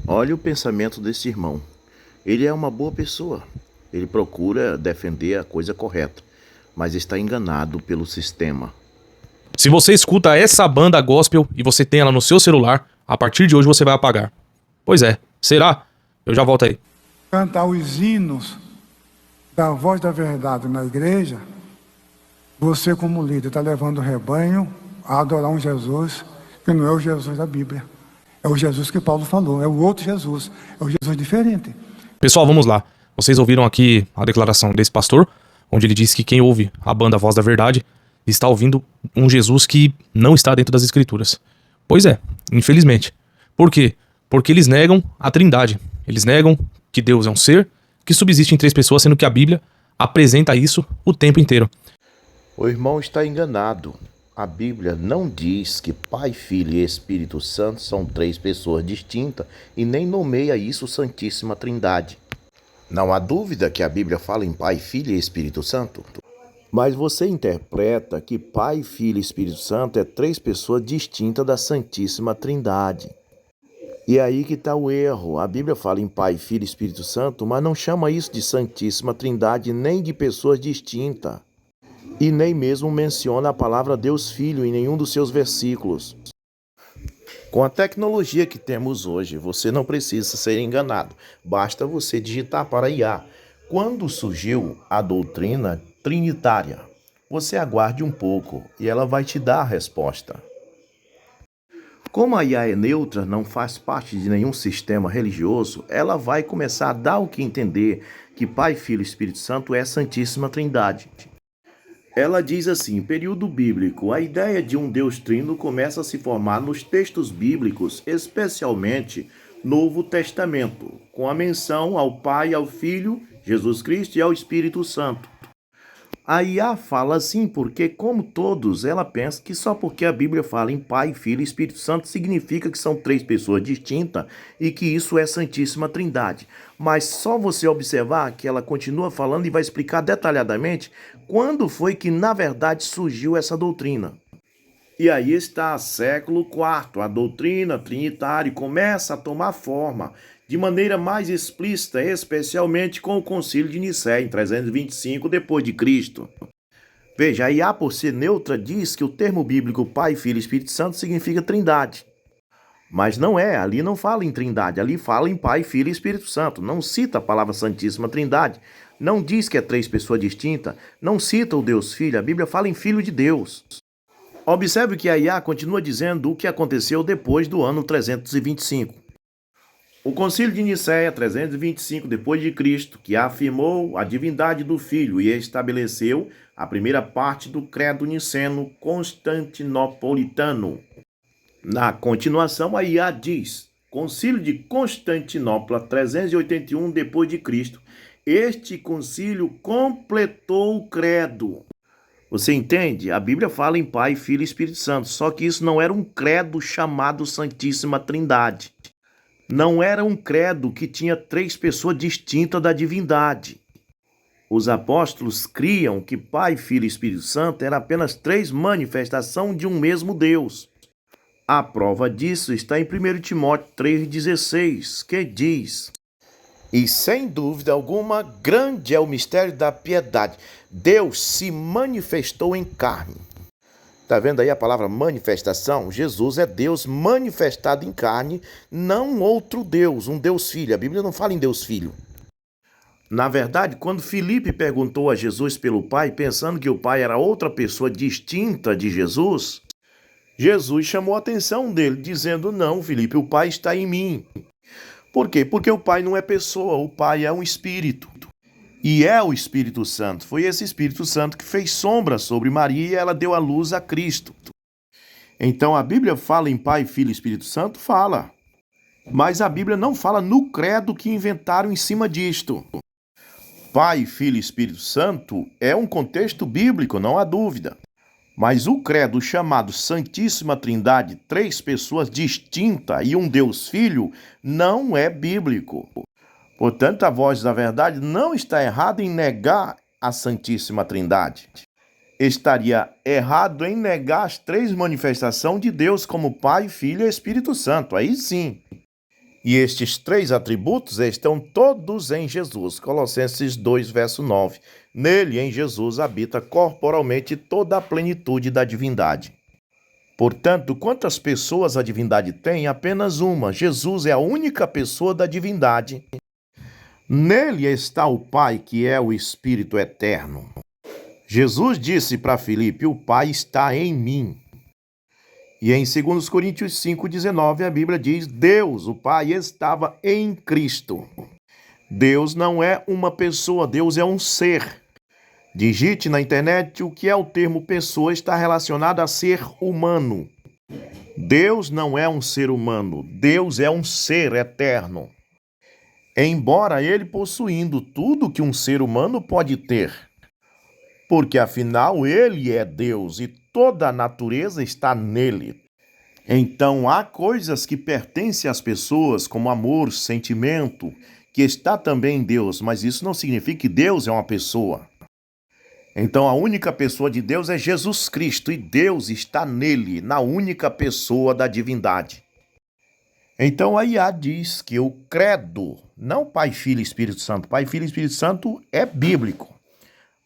Olha o pensamento desse irmão. Ele é uma boa pessoa. Ele procura defender a coisa correta, mas está enganado pelo sistema. Se você escuta essa banda gospel e você tem ela no seu celular, a partir de hoje você vai apagar. Pois é. Será? Eu já volto aí. Cantar os hinos da voz da verdade na igreja, você como líder está levando o rebanho a adorar um Jesus que não é o Jesus da Bíblia. É o Jesus que Paulo falou, é o outro Jesus, é o Jesus diferente. Pessoal, vamos lá. Vocês ouviram aqui a declaração desse pastor, onde ele disse que quem ouve a banda Voz da Verdade está ouvindo um Jesus que não está dentro das Escrituras. Pois é, infelizmente. Por quê? Porque eles negam a Trindade. Eles negam que Deus é um ser que subsiste em 3 pessoas, sendo que a Bíblia apresenta isso o tempo inteiro. O irmão está enganado. A Bíblia não diz que Pai, Filho e Espírito Santo são 3 pessoas distintas e nem nomeia isso Santíssima Trindade. Não há dúvida que a Bíblia fala em Pai, Filho e Espírito Santo. Mas você interpreta que Pai, Filho e Espírito Santo é 3 pessoas distintas da Santíssima Trindade. E aí que está o erro. A Bíblia fala em Pai, Filho e Espírito Santo, mas não chama isso de Santíssima Trindade nem de pessoas distintas. E nem mesmo menciona a palavra Deus Filho em nenhum dos seus versículos. Com a tecnologia que temos hoje, você não precisa ser enganado. Basta você digitar para IA. Quando surgiu a doutrina trinitária? Você aguarde um pouco e ela vai te dar a resposta. Como a IA é neutra, não faz parte de nenhum sistema religioso, ela vai começar a dar o que entender que Pai, Filho e Espírito Santo é a Santíssima Trindade. Ela diz assim, período bíblico, a ideia de um Deus trino começa a se formar nos textos bíblicos, especialmente Novo Testamento, com a menção ao Pai, ao Filho, Jesus Cristo e ao Espírito Santo. A IA fala assim porque, como todos, ela pensa que só porque a Bíblia fala em Pai, Filho e Espírito Santo significa que são 3 pessoas distintas e que isso é Santíssima Trindade. Mas só você observar que ela continua falando e vai explicar detalhadamente quando foi que, na verdade, surgiu essa doutrina. E aí está, século IV, a doutrina trinitária começa a tomar forma de maneira mais explícita, especialmente com o Concílio de Nicéia, em 325 d.C. Veja, a IA, por ser neutra, diz que o termo bíblico Pai, Filho e Espírito Santo significa Trindade. Mas não é, ali não fala em Trindade, ali fala em Pai, Filho e Espírito Santo. Não cita a palavra Santíssima Trindade, não diz que é 3 pessoas distintas, não cita o Deus Filho, a Bíblia fala em Filho de Deus. Observe que a IA continua dizendo o que aconteceu depois do ano 325. O Concílio de Nicéia, 325 d.C., que afirmou a divindade do Filho e estabeleceu a primeira parte do credo niceno constantinopolitano. Na continuação, a IA diz, Concílio de Constantinopla, 381 d.C., este concílio completou o credo. Você entende? A Bíblia fala em Pai, Filho e Espírito Santo, só que isso não era um credo chamado Santíssima Trindade. Não era um credo que tinha 3 pessoas distintas da divindade. Os apóstolos criam que Pai, Filho e Espírito Santo eram apenas 3 manifestações de um mesmo Deus. A prova disso está em 1 Timóteo 3,16, que diz: E sem dúvida alguma, grande é o mistério da piedade. Deus se manifestou em carne. Está vendo aí a palavra manifestação? Jesus é Deus manifestado em carne, não outro Deus, um Deus Filho. A Bíblia não fala em Deus Filho. Na verdade, quando Filipe perguntou a Jesus pelo Pai, pensando que o Pai era outra pessoa distinta de Jesus, Jesus chamou a atenção dele, dizendo, não, Filipe, o Pai está em mim. Por quê? Porque o Pai não é pessoa, o Pai é um Espírito. E é o Espírito Santo. Foi esse Espírito Santo que fez sombra sobre Maria e ela deu à luz a Cristo. Então a Bíblia fala em Pai, Filho e Espírito Santo? Fala. Mas a Bíblia não fala no credo que inventaram em cima disto. Pai, Filho e Espírito Santo é um contexto bíblico, não há dúvida. Mas o credo chamado Santíssima Trindade, três pessoas distintas e um Deus Filho, não é bíblico. Portanto, a Voz da Verdade não está errada em negar a Santíssima Trindade. Estaria errado em negar as três manifestações de Deus como Pai, Filho e Espírito Santo. Aí sim. E estes três atributos estão todos em Jesus. Colossenses 2, verso 9. Nele, em Jesus, habita corporalmente toda a plenitude da divindade. Portanto, quantas pessoas a divindade tem? Apenas uma. Jesus é a única pessoa da divindade. Nele está o Pai, que é o Espírito eterno. Jesus disse para Filipe: o Pai está em mim. E em 2 Coríntios 5,19, a Bíblia diz: Deus, o Pai, estava em Cristo. Deus não é uma pessoa, Deus é um ser. Digite na internet o que é o termo pessoa, está relacionado a ser humano. Deus não é um ser humano, Deus é um ser eterno. Embora ele possuindo tudo que um ser humano pode ter, porque afinal ele é Deus e toda a natureza está nele. Então há coisas que pertencem às pessoas, como amor, sentimento, que está também em Deus, mas isso não significa que Deus é uma pessoa. Então a única pessoa de Deus é Jesus Cristo e Deus está nele, na única pessoa da divindade. Então a IA diz que o credo, não Pai, Filho e Espírito Santo, Pai, Filho e Espírito Santo é bíblico.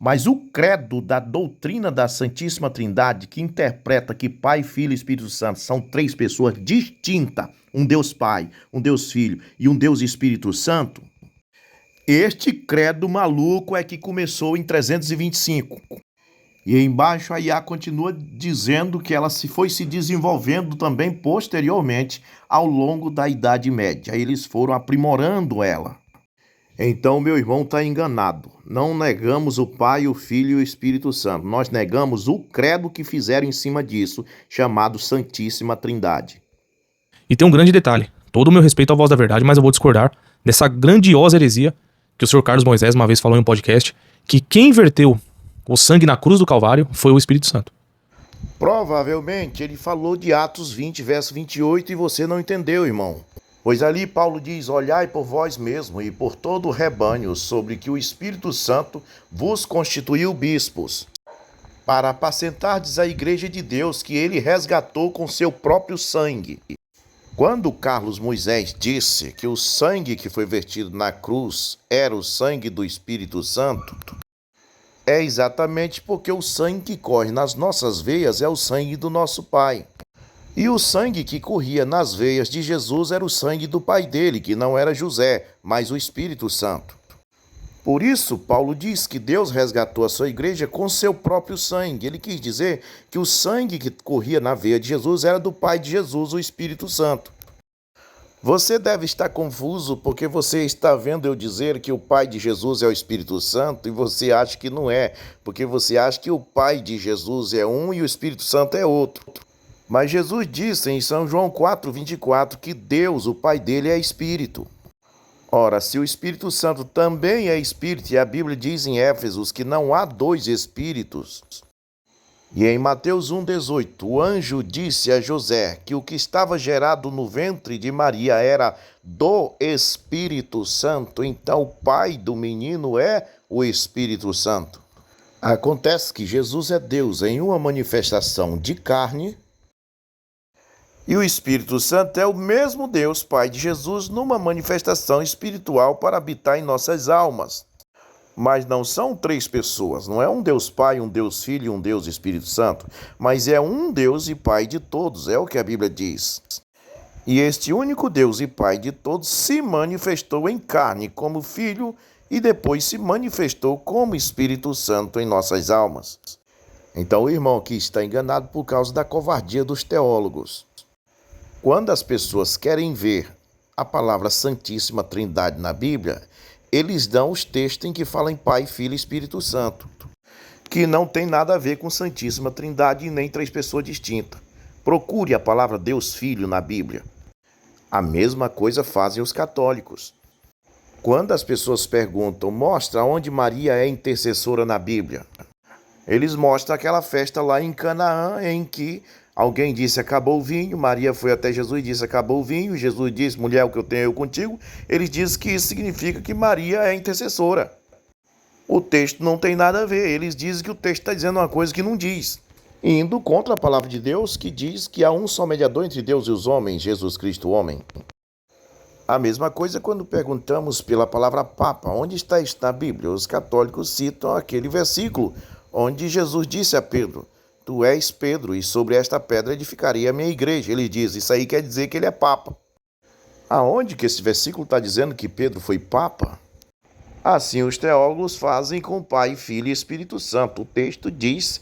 Mas o credo da doutrina da Santíssima Trindade, que interpreta que Pai, Filho e Espírito Santo são três pessoas distintas, um Deus Pai, um Deus Filho e um Deus Espírito Santo, este credo maluco é que começou em 325. E embaixo a IA continua dizendo que ela foi se desenvolvendo também posteriormente ao longo da Idade Média. Aí eles foram aprimorando ela. Então, meu irmão está enganado. Não negamos o Pai, o Filho e o Espírito Santo. Nós negamos o credo que fizeram em cima disso, chamado Santíssima Trindade. E tem um grande detalhe. Todo o meu respeito à Voz da Verdade, mas eu vou discordar dessa grandiosa heresia que o senhor Carlos Moisés uma vez falou em um podcast, que quem verteu o sangue na cruz do Calvário foi o Espírito Santo. Provavelmente ele falou de Atos 20, verso 28 e você não entendeu, irmão. Pois ali Paulo diz: olhai por vós mesmo e por todo o rebanho, sobre que o Espírito Santo vos constituiu bispos, para apacentardes a igreja de Deus, que ele resgatou com seu próprio sangue. Quando Carlos Moisés disse que o sangue que foi vertido na cruz era o sangue do Espírito Santo, é exatamente porque o sangue que corre nas nossas veias é o sangue do nosso Pai. E o sangue que corria nas veias de Jesus era o sangue do pai dele, que não era José, mas o Espírito Santo. Por isso, Paulo diz que Deus resgatou a sua igreja com seu próprio sangue. Ele quis dizer que o sangue que corria na veia de Jesus era do Pai de Jesus, o Espírito Santo. Você deve estar confuso porque você está vendo eu dizer que o Pai de Jesus é o Espírito Santo e você acha que não é, porque você acha que o Pai de Jesus é um e o Espírito Santo é outro. Mas Jesus disse em São João 4,24 que Deus, o Pai dele, é Espírito. Ora, se o Espírito Santo também é Espírito, e a Bíblia diz em Éfesos que não há dois Espíritos, e em Mateus 1,18, o anjo disse a José que o que estava gerado no ventre de Maria era do Espírito Santo, então o pai do menino é o Espírito Santo. Acontece que Jesus é Deus em uma manifestação de carne, e o Espírito Santo é o mesmo Deus, Pai de Jesus, numa manifestação espiritual para habitar em nossas almas. Mas não são três pessoas, não é um Deus Pai, um Deus Filho e um Deus Espírito Santo, mas é um Deus e Pai de todos, é o que a Bíblia diz. E este único Deus e Pai de todos se manifestou em carne como Filho e depois se manifestou como Espírito Santo em nossas almas. Então o irmão aqui está enganado por causa da covardia dos teólogos. Quando as pessoas querem ver a palavra Santíssima Trindade na Bíblia, eles dão os textos em que falam em Pai, Filho e Espírito Santo, que não tem nada a ver com Santíssima Trindade e nem três pessoas distintas. Procure a palavra Deus Filho na Bíblia. A mesma coisa fazem os católicos. Quando as pessoas perguntam, mostra onde Maria é intercessora na Bíblia. Eles mostram aquela festa lá em Canaã, em que alguém disse, acabou o vinho. Maria foi até Jesus e disse, acabou o vinho. Jesus disse, mulher, o que eu tenho eu contigo. Eles dizem que isso significa que Maria é intercessora. O texto não tem nada a ver. Eles dizem que o texto está dizendo uma coisa que não diz. Indo contra a palavra de Deus, que diz que há um só mediador entre Deus e os homens, Jesus Cristo, o homem. A mesma coisa quando perguntamos pela palavra Papa. Onde está isso na Bíblia? Os católicos citam aquele versículo onde Jesus disse a Pedro, tu és Pedro, e sobre esta pedra edificaria a minha igreja. Ele diz, isso aí quer dizer que ele é Papa. Aonde que esse versículo está dizendo que Pedro foi Papa? Assim os teólogos fazem com Pai, Filho e Espírito Santo. O texto diz,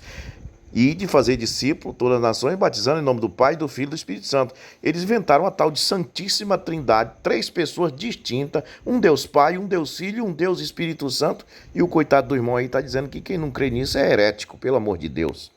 e de fazer discípulo todas as nações, batizando em nome do Pai, do Filho e do Espírito Santo. Eles inventaram a tal de Santíssima Trindade, 3 pessoas distintas, um Deus Pai, um Deus Filho, um Deus Espírito Santo, e o coitado do irmão aí está dizendo que quem não crê nisso é herético, pelo amor de Deus.